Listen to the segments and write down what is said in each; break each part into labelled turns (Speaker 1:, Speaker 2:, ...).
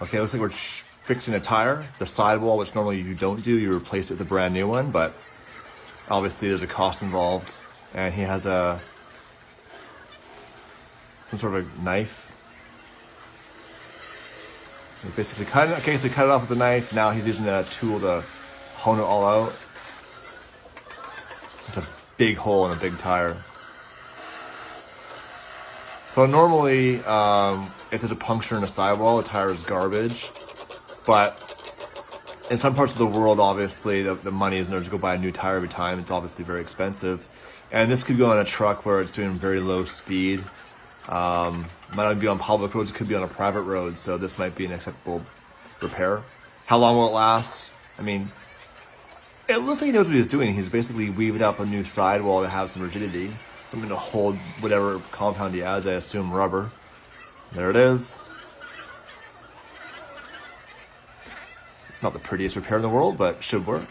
Speaker 1: Okay, looks like we're fixing a tire. The sidewall, which normally you don't do, you replace it with a brand new one, but obviously there's a cost involved. And he has some sort of a knife. He basically cut it. Okay, so he cut it off with a knife. Now he's using a tool to hone it all out. It's a big hole in a big tire. So normally, if there's a puncture in a sidewall, the tire is garbage. But in some parts of the world, obviously, the money is in order to go buy a new tire every time. It's obviously very expensive. And this could go on a truck where it's doing very low speed. Might not be on public roads, it could be on a private road. So this might be an acceptable repair. How long will it last? I mean, it looks like he knows what he's doing. He's basically weaved up a new sidewall to have some rigidity. Something to hold whatever compound he adds, I assume rubber. There it is. It's not the prettiest repair in the world, but should work.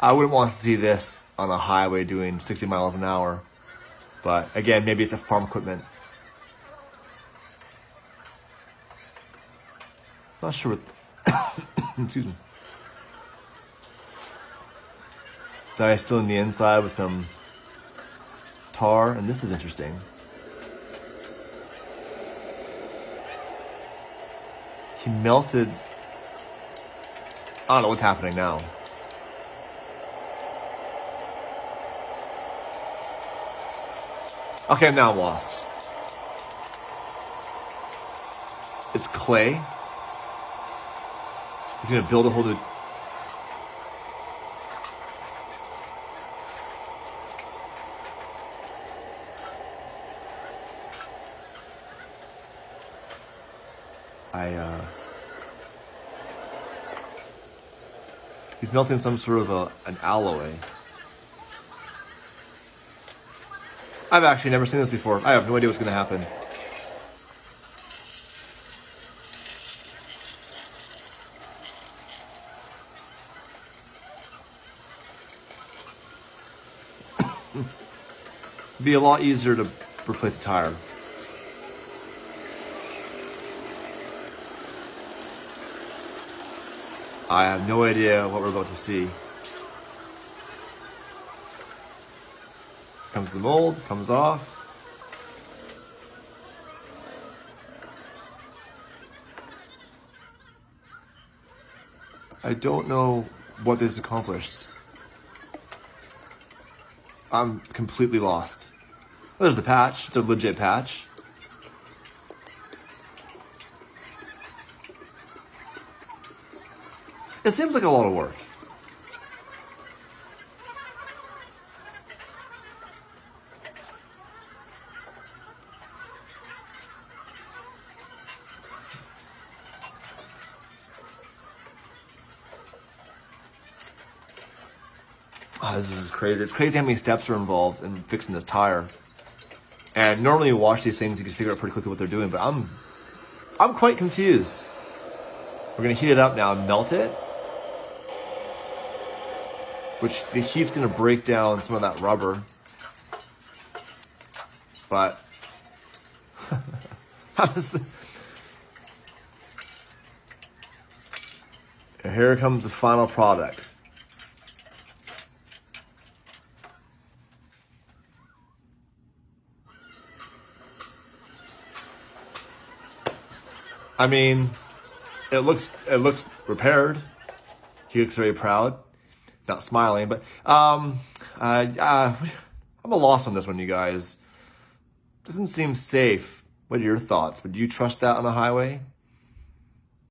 Speaker 1: I wouldn't want to see this on a highway doing 60 miles an hour. But again, maybe it's a farm equipment. Not sure what... Excuse me. So I'm still in the inside with some tar, and this is interesting. He melted... I don't know what's happening now. Okay, now I'm lost. It's clay. He's gonna build a whole new... He's melting some sort of an alloy. I've actually never seen this before. I have no idea what's gonna happen. It'd be a lot easier to replace a tire. I have no idea what we're about to see. Comes the mold, comes off. I don't know what this accomplished. I'm completely lost. Oh, there's the patch. It's a legit patch. It seems like a lot of work. Oh, this is crazy. It's crazy how many steps are involved in fixing this tire. And normally you watch these things, you can figure out pretty quickly what they're doing, but I'm quite confused. We're gonna heat it up now and melt it. Which the heat's gonna break down some of that rubber. But here comes the final product. I mean, it looks repaired. He looks very proud. Not smiling, but I'm a loss on this one, you guys. Doesn't seem safe. What are your thoughts? Would you trust that on a highway?